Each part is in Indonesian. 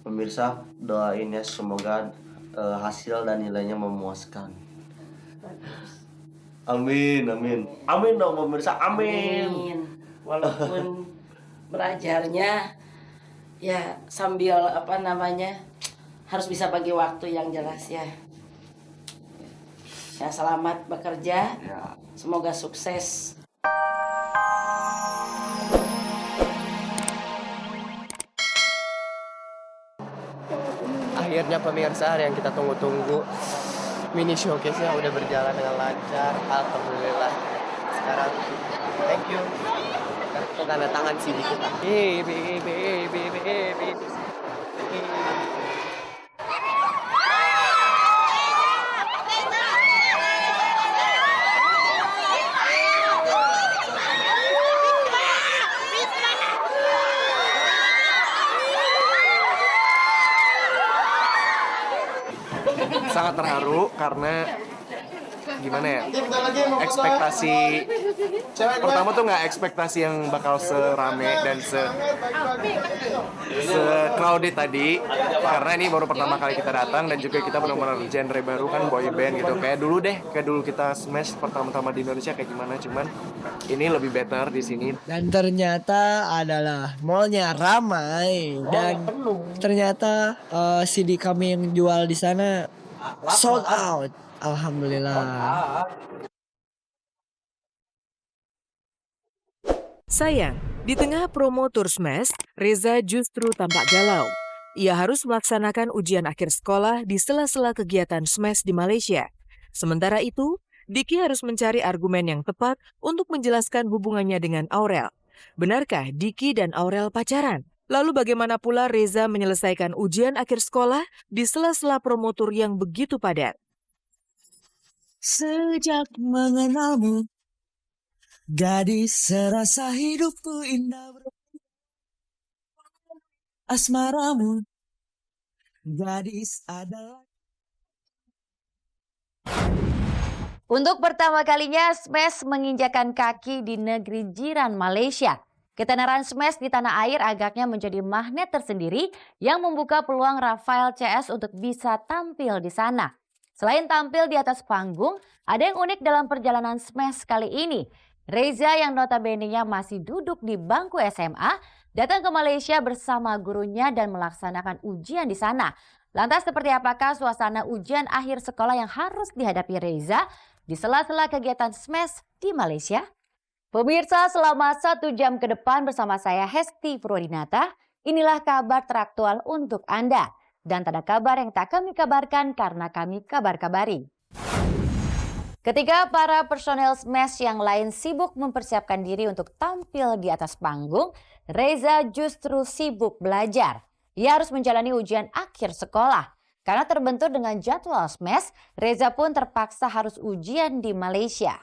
Pemirsa, doain ya semoga hasil dan nilainya memuaskan. Amin, amin. Amin dong pemirsa, amin. Amin. Walaupun belajarnya ya sambil harus bisa bagi waktu yang jelas ya. Ya, selamat bekerja. Ya. Semoga sukses. Akhirnya pemirsa yang kita tunggu-tunggu, mini showcase-nya udah berjalan dengan lancar, alhamdulillah. Sekarang thank you untuk tanda tangan CD kita. Sangat terharu karena gimana ya, ekspektasi pertama tuh nggak ekspektasi yang bakal serame dan se-crowded tadi, karena ini baru pertama kali kita datang dan juga kita benar-benar genre baru kan, boy band gitu, kayak dulu kita Smash pertama-tama di Indonesia kayak gimana, cuman ini lebih better di sini. Dan ternyata adalah mallnya ramai dan ternyata CD kami yang jual di sana sold out. Alhamdulillah. Sayang, di tengah promo Tour Smash, Reza justru tampak galau. Ia harus melaksanakan ujian akhir sekolah di sela-sela kegiatan Smash di Malaysia. Sementara itu, Diki harus mencari argumen yang tepat untuk menjelaskan hubungannya dengan Aurel. Benarkah Diki dan Aurel pacaran? Lalu bagaimana pula Reza menyelesaikan ujian akhir sekolah di sela-sela promo Tour yang begitu padat? Sejak mengenalmu, gadis serasa hidupku indah asmaramu, gadis adalah. Untuk pertama kalinya, Smash menginjakan kaki di negeri jiran Malaysia. Ketenaran Smash di tanah air agaknya menjadi magnet tersendiri yang membuka peluang Rafael CS untuk bisa tampil di sana. Selain tampil di atas panggung, ada yang unik dalam perjalanan Smash kali ini. Reza yang notabene-nya masih duduk di bangku SMA, datang ke Malaysia bersama gurunya dan melaksanakan ujian di sana. Lantas seperti apakah suasana ujian akhir sekolah yang harus dihadapi Reza di sela-sela kegiatan Smash di Malaysia? Pemirsa, selama 1 jam ke depan bersama saya Hesti Purwadinata, inilah kabar teraktual untuk Anda. Dan tak ada kabar yang tak kami kabarkan karena kami kabar-kabari. Ketika para personel Smash yang lain sibuk mempersiapkan diri untuk tampil di atas panggung, Reza justru sibuk belajar. Ia harus menjalani ujian akhir sekolah. Karena terbentur dengan jadwal Smash, Reza pun terpaksa harus ujian di Malaysia.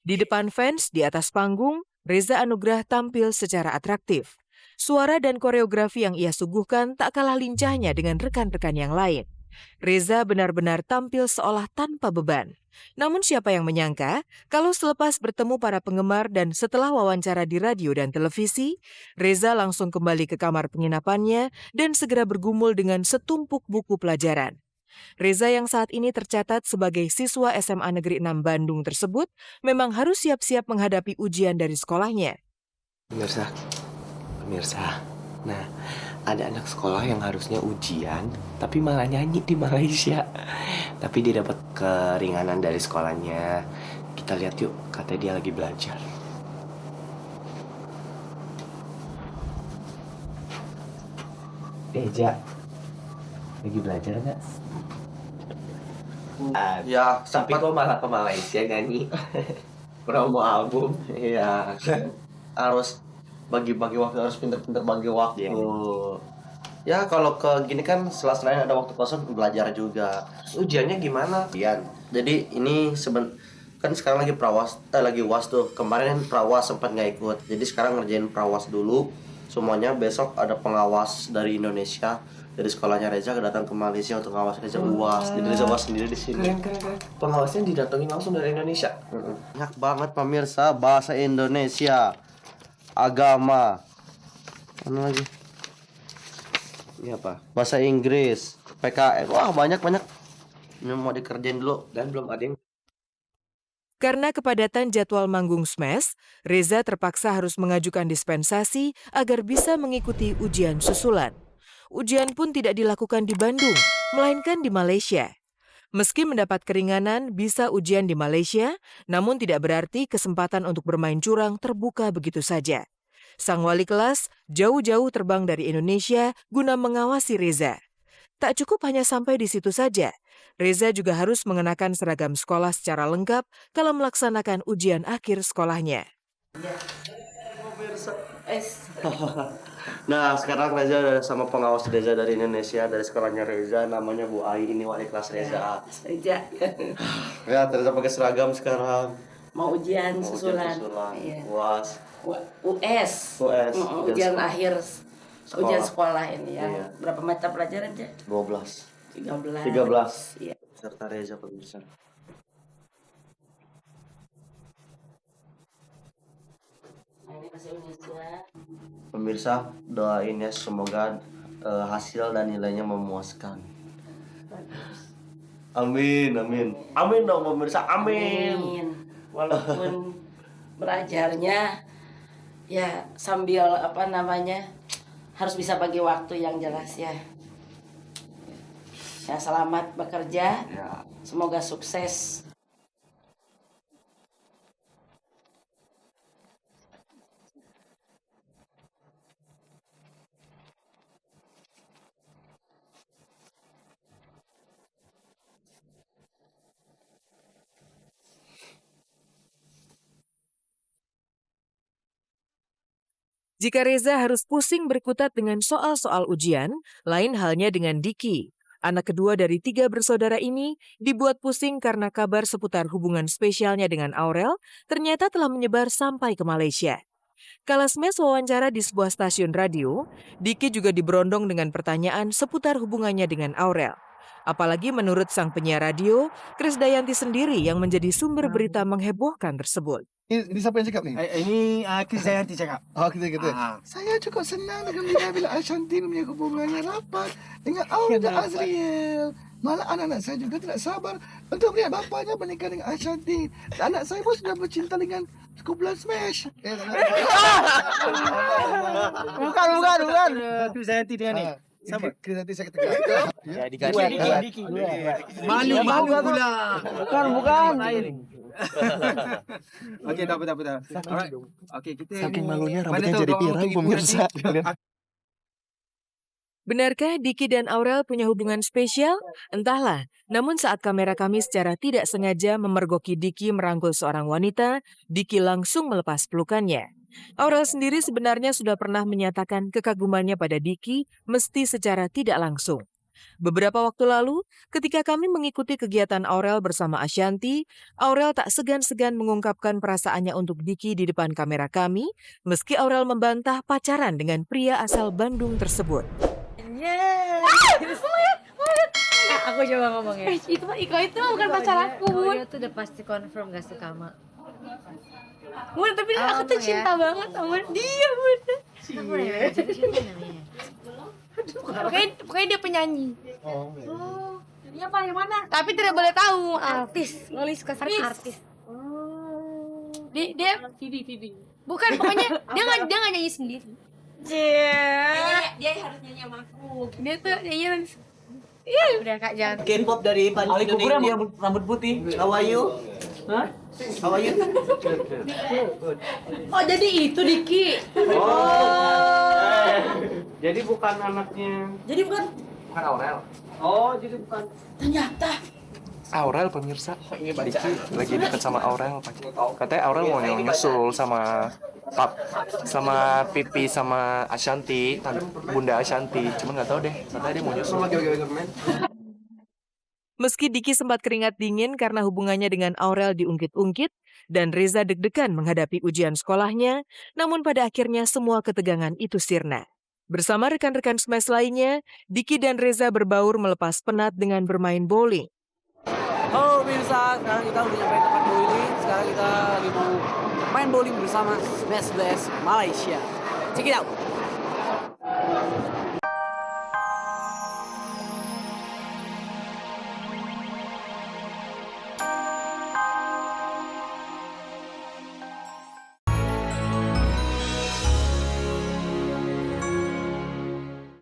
Di depan fans di atas panggung, Reza Anugrah tampil secara atraktif. Suara dan koreografi yang ia suguhkan tak kalah lincahnya dengan rekan-rekan yang lain. Reza benar-benar tampil seolah tanpa beban. Namun siapa yang menyangka kalau selepas bertemu para penggemar dan setelah wawancara di radio dan televisi, Reza langsung kembali ke kamar penginapannya dan segera bergumul dengan setumpuk buku pelajaran. Reza yang saat ini tercatat sebagai siswa SMA Negeri 6 Bandung tersebut memang harus siap-siap menghadapi ujian dari sekolahnya. Pemirsa, nah ada anak sekolah yang harusnya ujian tapi malah nyanyi di Malaysia. Tapi dia dapat keringanan dari sekolahnya. Kita lihat yuk, katanya dia lagi belajar. Ja, lagi belajar nggak? Ya, Tapi kok malah ke Malaysia nyanyi? Promo album. Iya, harus bagi-bagi waktu, harus pinter-pinter bagi waktu. Ya kalau ke gini kan selain ada waktu kosong belajar juga. Ujiannya gimana? Jadi ini kan sekarang lagi lagi UAS tuh. Kemarin prawas sempat nggak ikut. Jadi sekarang ngerjain prawas dulu. semuanya besok ada pengawas dari Indonesia dari sekolahnya Reza datang ke Malaysia untuk ngawas Reza UAS. Jadi Reza UAS sendiri di sini. Keren. Pengawasnya didatengin langsung dari Indonesia. Banyak banget pemirsa, bahasa Indonesia, agama, mana lagi? Ini apa? Bahasa Inggris, PKN, wah banyak. Ini mau dikerjain dulu. Dan belum ada yang Karena kepadatan jadwal manggung Smash, Reza terpaksa harus mengajukan dispensasi agar bisa mengikuti ujian susulan. Ujian pun tidak dilakukan di Bandung, melainkan di Malaysia. Meski mendapat keringanan bisa ujian di Malaysia, namun tidak berarti kesempatan untuk bermain curang terbuka begitu saja. Sang wali kelas jauh-jauh terbang dari Indonesia guna mengawasi Reza. Tak cukup hanya sampai di situ saja, Reza juga harus mengenakan seragam sekolah secara lengkap kalau melaksanakan ujian akhir sekolahnya. Nah sekarang Reza udah sama pengawas Reza dari Indonesia dari sekolahnya Reza, namanya Bu Ai, ini wali kelas Reza. Reza. Ya Reza pakai seragam sekarang. Mau ujian Mau susulan. Iya. Iya. UAS. US. US. Ujian akhir ujian sekolah ini ya. Iya. Berapa mata pelajaran aja? 12. 13. Iya. Serta Reza pemirsa. Nah, ini bahasa Indonesia. Pemirsa doain ya semoga hasil dan nilainya memuaskan. Amin. Amin dong pemirsa, amin. Walaupun belajarnya ya sambil harus bisa bagi waktu yang jelas ya. Ya selamat bekerja. Ya. Semoga sukses. Jika Reza harus pusing berkutat dengan soal-soal ujian, lain halnya dengan Diki. Anak kedua dari 3 bersaudara ini dibuat pusing karena kabar seputar hubungan spesialnya dengan Aurel ternyata telah menyebar sampai ke Malaysia. Kala Smash wawancara di sebuah stasiun radio, Diki juga diberondong dengan pertanyaan seputar hubungannya dengan Aurel. Apalagi menurut sang penyiar radio, Krisdayanti sendiri yang menjadi sumber berita menghebohkan tersebut. Ini siapa yang cakap ni? Ini Krisdayanti cakap. Oh, kita. Saya cukup senang dengan bila Ashanti punya hubungannya rapat dengan Aurel dan Azriel. Malah anak-anak saya juga tidak sabar untuk melihat bapanya menikah dengan Ashanti. Dan anak saya pun sudah bercinta dengan kumpulan Smash. Bukan. Krisdayanti dia ni. Sama. Krisdayanti saya katakan. ya diganti. Malu pula. Bukan. Okey, tak apa. Alright. Okey, kita Saking ni- malunya mana rambutnya tahu jadi kalau pirang untuk pemirsa. Benarkah Diki dan Aurel punya hubungan spesial? Entahlah, namun saat kamera kami secara tidak sengaja memergoki Diki merangkul seorang wanita, Diki langsung melepas pelukannya. Aurel sendiri sebenarnya sudah pernah menyatakan kekagumannya pada Diki meski secara tidak langsung. Beberapa waktu lalu, ketika kami mengikuti kegiatan Aurel bersama Ashanti, Aurel tak segan-segan mengungkapkan perasaannya untuk Diki di depan kamera kami, meski Aurel membantah pacaran dengan pria asal Bandung tersebut. Aku coba ngomong ya. Iko itu bukan pacar aku, Bun. Itu udah pasti confirm gak suka sama. Bun, tapi aku tuh cinta banget sama dia, Bun. Apa ya? Jadi siapa namanya? Pokoknya dia penyanyi. Oh. Dia apa yang mana? Tapi tidak boleh tahu. Artis. Nulis ke Artis. artis. Oh. Dia Vivi. Bukan, pokoknya dia nggak nyanyi sendiri. Dia harus nyanyi sama aku. Dia tuh nyanyi. Udah Kak jangan. K-pop dari Ali Kuburan yang rambut putih. How are you? Hah? How are you? Oh, jadi itu Diki. Jadi bukan anaknya. Jadi bukan. Bukan Aurel. Oh, jadi bukan. Ternyata. Aurel pemirsa. Lagi dekat sama Aurel. Katanya Aurel mau nyusul sama Pipi sama Ashanti, Bunda Ashanti. Cuman nggak tahu deh. Katanya dia mau nyusul. Meski Diki sempat keringat dingin karena hubungannya dengan Aurel diungkit-ungkit dan Reza deg-degan menghadapi ujian sekolahnya, namun pada akhirnya semua ketegangan itu sirna. Bersama rekan-rekan Smash lainnya, Diki dan Reza berbaur melepas penat dengan bermain bowling. Halo pemirsa, sekarang kita udah nyampe tempat bowling. Sekarang kita lagi mau main bowling bersama Smash Blast Malaysia. Check it out.